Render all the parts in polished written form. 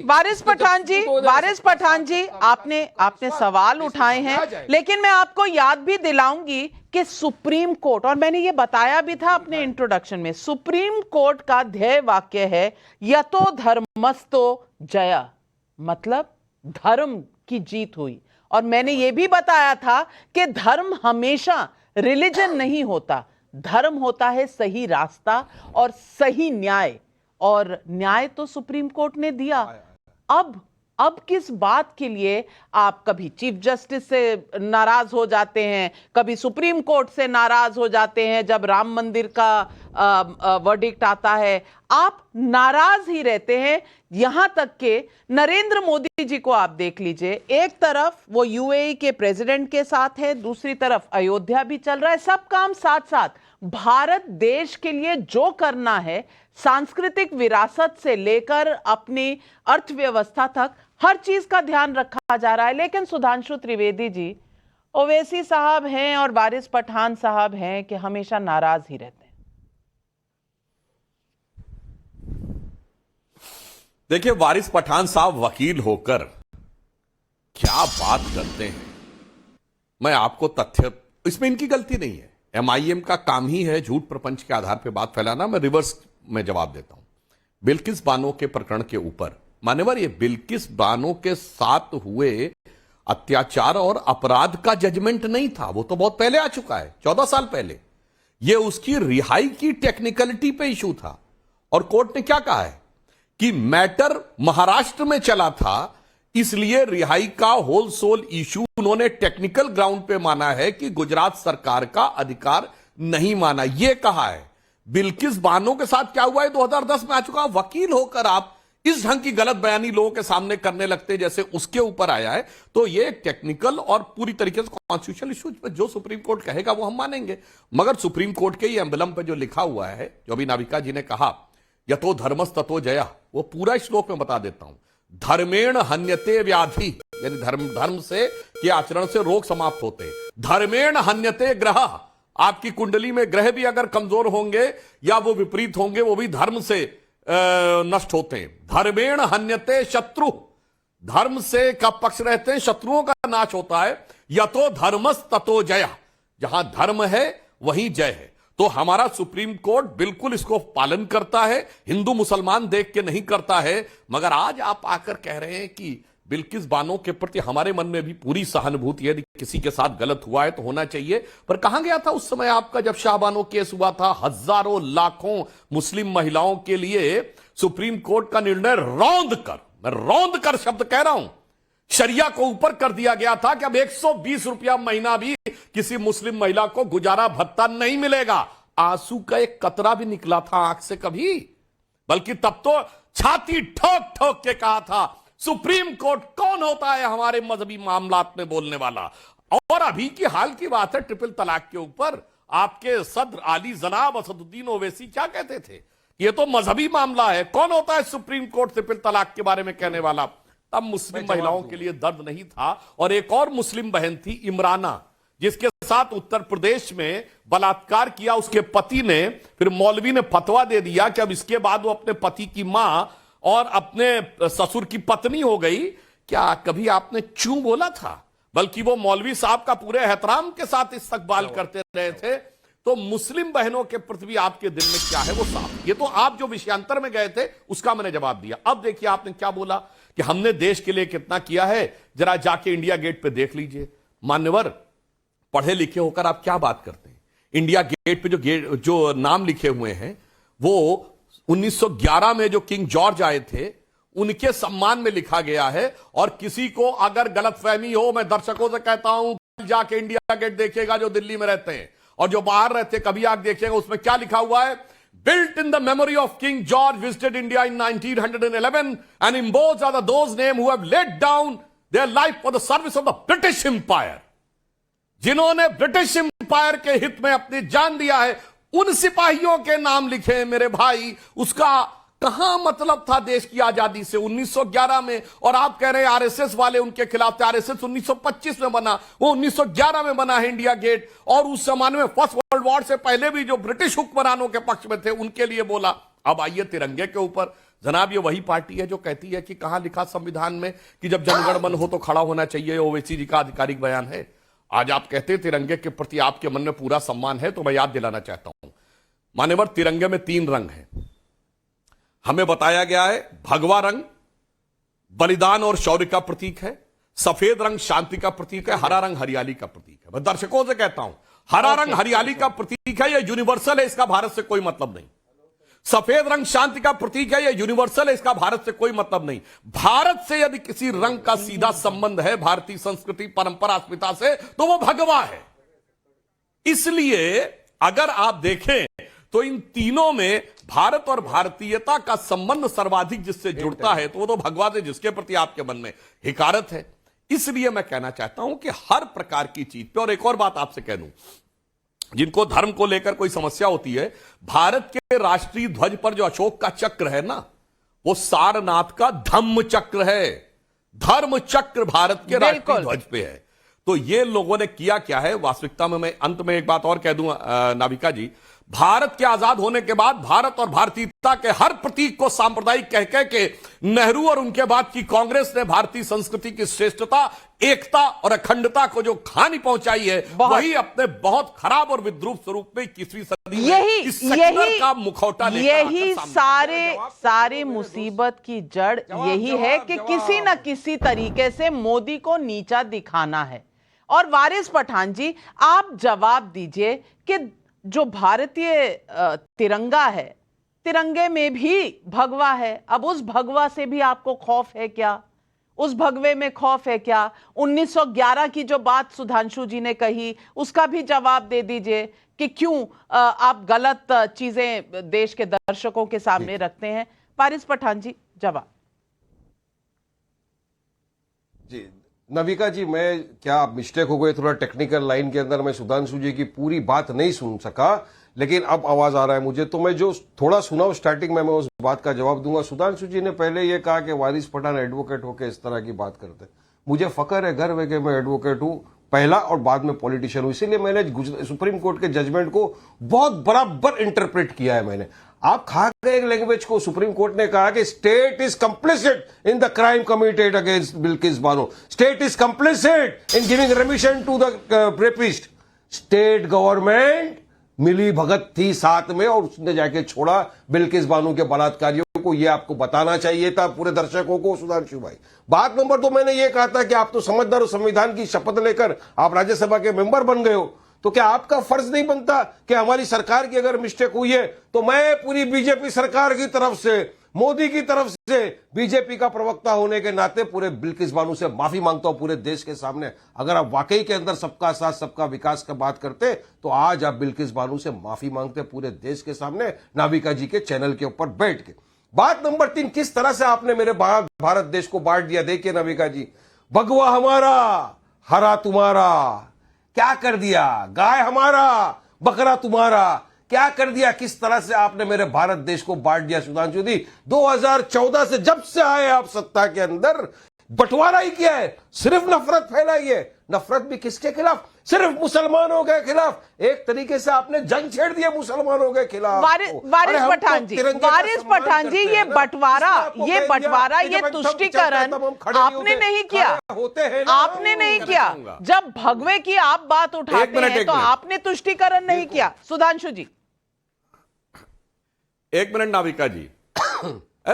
वारिस पठान जी, आपने सवाल उठाए हैं, लेकिन मैं आपको याद भी दिलाऊंगी कि सुप्रीम कोर्ट, और मैंने ये बताया भी था अपने इंट्रोडक्शन में, सुप्रीम कोर्ट का ध्येय वाक्य है यतो धर्मस्तो जया, मतलब धर्म की जीत हुई। और मैंने ये भी बताया था कि धर्म हमेशा रिलीजन नहीं होता, धर्म होता है सही रास्ता और सही न्याय, और न्याय तो सुप्रीम कोर्ट ने दिया। अब किस बात के लिए आप कभी चीफ जस्टिस से नाराज हो जाते हैं, कभी सुप्रीम कोर्ट से नाराज हो जाते हैं जब राम मंदिर का वर्डिक्ट आता है, आप नाराज ही रहते हैं। यहां तक के नरेंद्र मोदी जी को आप देख लीजिए, एक तरफ वो यूएई के प्रेसिडेंट के साथ है, दूसरी तरफ अयोध्या भी चल रहा है, सब काम साथ साथ। भारत देश के लिए जो करना है, सांस्कृतिक विरासत से लेकर अपनी अर्थव्यवस्था तक, हर चीज का ध्यान रखा जा रहा है। लेकिन सुधांशु त्रिवेदी जी, ओवैसी साहब हैं और वारिस पठान साहब हैं कि हमेशा नाराज ही रहते हैं। देखिए, वारिस पठान साहब वकील होकर क्या बात करते हैं, मैं आपको तथ्य, इसमें इनकी गलती नहीं है, एमआईएम का काम ही है झूठ प्रपंच के आधार पर बात फैलाना। मैं रिवर्स में जवाब देता हूं। बिल्किस बानो के प्रकरण के ऊपर, मान्यवर, ये बिल्किस बानो के साथ हुए अत्याचार और अपराध का जजमेंट नहीं था, वो तो बहुत पहले आ चुका है, 14 साल पहले। ये उसकी रिहाई की टेक्निकलिटी पे इशू था, और कोर्ट ने क्या कहा है कि मैटर महाराष्ट्र में चला था, इसलिए रिहाई का होल सोल इशू उन्होंने टेक्निकल ग्राउंड पे माना है कि गुजरात सरकार का अधिकार नहीं माना, यह कहा है। बिल्किस बानो के साथ क्या हुआ है 2010 में आ चुका। वकील होकर आप इस ढंग की गलत बयानी लोगों के सामने करने लगते जैसे उसके ऊपर आया है, तो ये टेक्निकल और पूरी तरीके से कॉन्स्टिट्यूशनल इश्यूज पे जो सुप्रीम कोर्ट कहेगा वो हम मानेंगे। मगर सुप्रीम कोर्ट के ही एम्बलम पे जो लिखा हुआ है, जो अभी नाविका जी ने कहा यतो धर्मस ततो जया, वो पूरा श्लोक में बता देता हूं। धर्मेण हन्यते व्याधि, यानी धर्म से के आचरण से रोग समाप्त होते। धर्मेण हन्यते ग्रह, आपकी कुंडली में ग्रह भी अगर कमजोर होंगे या वो विपरीत होंगे, वो भी धर्म से नष्ट होते हैं। धर्मेण हन्यते शत्रु, धर्म से का पक्ष रहते हैं, शत्रुओं का नाश होता है। यतो धर्मस ततो जय, जहां धर्म है वहीं जय है। तो हमारा सुप्रीम कोर्ट बिल्कुल इसको पालन करता है, हिंदू मुसलमान देख के नहीं करता है। मगर आज आप आकर कह रहे हैं कि बिल्किस बानो के प्रति हमारे मन में भी पूरी सहानुभूति है, यदि किसी के साथ गलत हुआ है तो होना चाहिए। पर कहां गया था उस समय आपका जब शाहबानो केस हुआ था? हजारों लाखों मुस्लिम महिलाओं के लिए सुप्रीम कोर्ट का निर्णय रौंद कर, मैं रौंद कर शब्द कह रहा हूं, शरिया को ऊपर कर दिया गया था कि अब 120 रुपया महीना भी किसी मुस्लिम महिला को गुजारा भत्ता नहीं मिलेगा। आंसू का एक कतरा भी निकला था आंख से कभी? बल्कि तब तो छाती ठोक ठोक के कहा था सुप्रीम कोर्ट कौन होता है हमारे मजहबी मामलात में बोलने वाला। और अभी की हाल की बात है, ट्रिपल तलाक के ऊपर आपके सदर आली जनाब असदुद्दीन ओवैसी क्या कहते थे? ये तो मजहबी मामला है, कौन होता है सुप्रीम कोर्ट ट्रिपल तलाक के बारे में कहने वाला? तब मुस्लिम महिलाओं के लिए दर्द नहीं था। और एक और मुस्लिम बहन थी इमराना, जिसके साथ उत्तर प्रदेश में बलात्कार किया उसके पति ने, फिर मौलवी ने फतवा दे दिया कि अब इसके बाद वो अपने पति की मां और अपने ससुर की पत्नी हो गई। क्या कभी आपने चूं बोला था? बल्कि वो मौलवी साहब का पूरे एहतराम के साथ इस्तकबाल करते रहे थे। तो मुस्लिम बहनों के प्रति भी आपके दिल में क्या है वो साफ। ये तो आप जो विषयांतर में गए थे उसका मैंने जवाब दिया। अब देखिए आपने क्या बोला कि हमने देश के लिए कितना किया है, जरा जाके इंडिया गेट पे देख लीजिए। मान्यवर, पढ़े लिखे होकर आप क्या बात करते हैं? इंडिया गेट पे जो नाम लिखे हुए हैं वो 1911 में जो किंग जॉर्ज आए थे उनके सम्मान में लिखा गया है। और किसी को अगर गलतफहमी हो, मैं दर्शकों से कहता हूं जाके इंडिया गेट देखिएगा जो दिल्ली में रहते हैं और जो बाहर रहते कभी आप देखिएगा उसमें क्या लिखा हुआ है? Built in the memory of King George visited India in 1911 and embossed are those names who have laid down their life for the service of the British Empire. जिन्होंने ब्रिटिश एम्पायर के हित में अपनी जान दिया है, उन सिपाहियों के नाम लिखे हैं मेरे भाई। उसका कहां मतलब था देश की आजादी से 1911 में? और आप कह रहे हैं आरएसएस वाले उनके खिलाफ थे। आरएसएस 1925 में बना, वो 1911 में बना है इंडिया गेट। और उस जमाने में फर्स्ट वर्ल्ड वॉर से पहले भी जो ब्रिटिश हुक्मरानों के पक्ष में थे उनके लिए बोला। अब आइए तिरंगे के ऊपर। जनाब ये वही पार्टी है जो कहती है कि कहां लिखा संविधान में कि जब जनगण मन हो तो खड़ा होना चाहिए, ओवैसी जी का आधिकारिक बयान है। आज आप कहते हैं तिरंगे के प्रति आपके मन में पूरा सम्मान है, तो मैं याद दिलाना चाहता हूं मान्यवर, तिरंगे में 3 रंग हैं। हमें बताया गया है भगवा रंग बलिदान और शौर्य का प्रतीक है, सफेद रंग शांति का प्रतीक है, हरा रंग हरियाली का प्रतीक है। मैं दर्शकों से कहता हूं हरा रंग हरियाली का प्रतीक है, यह यूनिवर्सल है, इसका भारत से कोई मतलब नहीं। सफेद रंग शांति का प्रतीक है, यह यूनिवर्सल है, इसका भारत से कोई मतलब नहीं। भारत से यदि किसी रंग का सीधा संबंध है भारतीय संस्कृति परंपरा अस्मिता से, तो वो भगवा है। इसलिए अगर आप देखें तो इन तीनों में भारत और भारतीयता का संबंध सर्वाधिक जिससे जुड़ता है तो वो तो भगवा से, जिसके प्रति आपके मन में हिकारत है। इसलिए मैं कहना चाहता हूं कि हर प्रकार की चीज पे, और एक और बात आपसे कह दूं, जिनको धर्म को लेकर कोई समस्या होती है, भारत के राष्ट्रीय ध्वज पर जो अशोक का चक्र है ना, वो सारनाथ का धम्म चक्र है। धर्म चक्र भारत के राष्ट्रीय ध्वज पे है। तो ये लोगों ने किया क्या है वास्तविकता में, मैं अंत में एक बात और कह दूं नाविका जी, भारत के आजाद होने के बाद भारत और भारतीयता के हर प्रतीक को सांप्रदायिक कह के नेहरू और उनके बाद की कांग्रेस ने भारतीय संस्कृति की श्रेष्ठता, एकता और अखंडता को जो हानि पहुंचाई है, वही अपने बहुत खराब और विद्रूप स्वरूप में 21वीं सदी में का मुखौटा यही सारे मुसीबत की जड़ यही है कि किसी न किसी तरीके से मोदी को नीचा दिखाना है। और वारिस पठान जी, आप जवाब दीजिए कि जो भारतीय तिरंगा है, तिरंगे में भी भगवा है। अब उस भगवा से भी आपको खौफ है क्या? उस भगवे में खौफ है क्या? 1911 की जो बात सुधांशु जी ने कही, उसका भी जवाब दे दीजिए कि क्यों आप गलत चीजें देश के दर्शकों के सामने रखते हैं। वारिस पठान जी, जवाब। जी नविका जी, मैं क्या मिस्टेक हो गई थोड़ा टेक्निकल लाइन के अंदर, मैं सुधांशु जी की पूरी बात नहीं सुन सका, लेकिन अब आवाज आ रहा है मुझे, तो मैं जो थोड़ा सुना स्टार्टिंग में मैं उस बात का जवाब दूंगा। सुधांशु जी ने पहले ये कहा कि वारिस पठान एडवोकेट होकर इस तरह की बात करते। मुझे फख्र है, गर्व है कि मैं एडवोकेट हूं पहला और बाद में पॉलिटिशियन हूं, इसीलिए मैंने सुप्रीम कोर्ट के जजमेंट को बहुत बराबर इंटरप्रेट किया है। मैंने आप खा गए एक लैंग्वेज को। सुप्रीम कोर्ट ने कहा कि state is complicit in the crime committed against Bilkis Bano, state is complicit in giving remission to the rapist. State government मिली भगत थी साथ में और उसने जाके छोड़ा बिल्किस बानो के बलात्कारियों को। यह आपको बताना चाहिए था पूरे दर्शकों को सुधांशु भाई। बात नंबर 2, मैंने ये कहा था कि आप तो समझदार हो, संविधान की शपथ लेकर आप राज्यसभा के मेंबर बन गए हो, तो क्या आपका फर्ज नहीं बनता कि हमारी सरकार की अगर मिस्टेक हुई है तो मैं पूरी बीजेपी सरकार की तरफ से, मोदी की तरफ से, बीजेपी का प्रवक्ता होने के नाते पूरे बिल्किस बानो से माफी मांगता हूं पूरे देश के सामने। अगर आप वाकई के अंदर सबका साथ सबका विकास का बात करते तो आज आप बिल्किस बानो से माफी मांगते पूरे देश के सामने, नाविका जी के चैनल के ऊपर बैठ के। बात नंबर 3, किस तरह से आपने मेरे भारत देश को बांट दिया। देखिए नाविका जी, भगवा हमारा, हरा तुम्हारा, क्या कर दिया? गाय हमारा, बकरा तुम्हारा, क्या कर दिया? किस तरह से आपने मेरे भारत देश को बांट दिया सुधांशु जी। 2014 से जब से आए आप सत्ता के अंदर, बंटवारा ही किया है, सिर्फ नफरत फैलाई है। नफरत भी किसके खिलाफ? सिर्फ मुसलमानों के खिलाफ। एक तरीके से आपने जंग छेड़ दिया मुसलमानों के खिलाफ। वारिस पठान जी, ये बंटवारा, ये तुष्टीकरण आपने नहीं किया, आपने नहीं किया। जब भगवे की आप बात उठाते हैं तो आपने तुष्टीकरण नहीं किया। सुधांशु जी, 1 मिनट नाविका जी।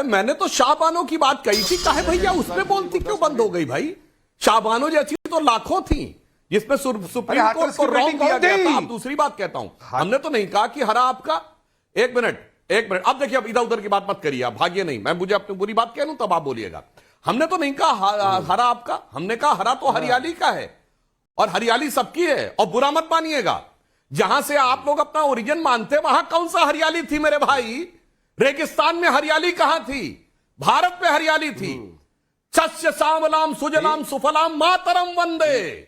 मैंने तो शाहबानो की बात कही थी, काहे भैया उसमें बोलती क्यों बंद हो गई भाई? शाहबानो जैसी तो लाखों थी जिसमें सुप्रीम कोर्ट को रॉन्ग दिया गया था। अब दूसरी बात कहता हूं, हमने तो नहीं कहा कि हरा आपका। एक मिनट अब देखिए, अब इधर उधर की बात मत करिए, आप भागिए नहीं। मैं मुझे अपनी बुरी बात कह लूं तब आप बोलिएगा। हमने तो नहीं कहा हरा आपका, हमने कहा हरा तो हरियाली का है और हरियाली सबकी है। और बुरा मत मानिएगा, जहां से आप लोग अपना ओरिजिन मानते वहां कौन सा हरियाली थी मेरे भाई? रेगिस्तान में हरियाली कहां थी? भारत में हरियाली थी। सस्य सामलाम सुजलाम सुफलाम मातरम वंदे।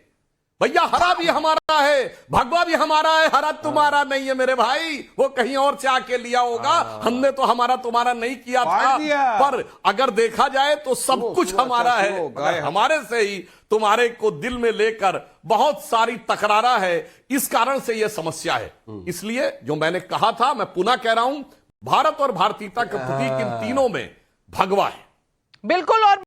भैया हरा भी हमारा है, भगवा भी हमारा है, हरा तुम्हारा नहीं है मेरे भाई। वो कहीं और से आके लिया होगा, हमने तो हमारा तुम्हारा नहीं किया था। पर अगर देखा जाए तो सब कुछ हमारा है। हमारे से ही तुम्हारे को दिल में लेकर बहुत सारी तकरारा है, इस कारण से यह समस्या है। इसलिए जो मैंने कहा था, मैं पुनः कह रहा हूं, भारत और भारतीयता के प्रतीक इन तीनों में भगवा है। बिल्कुल। और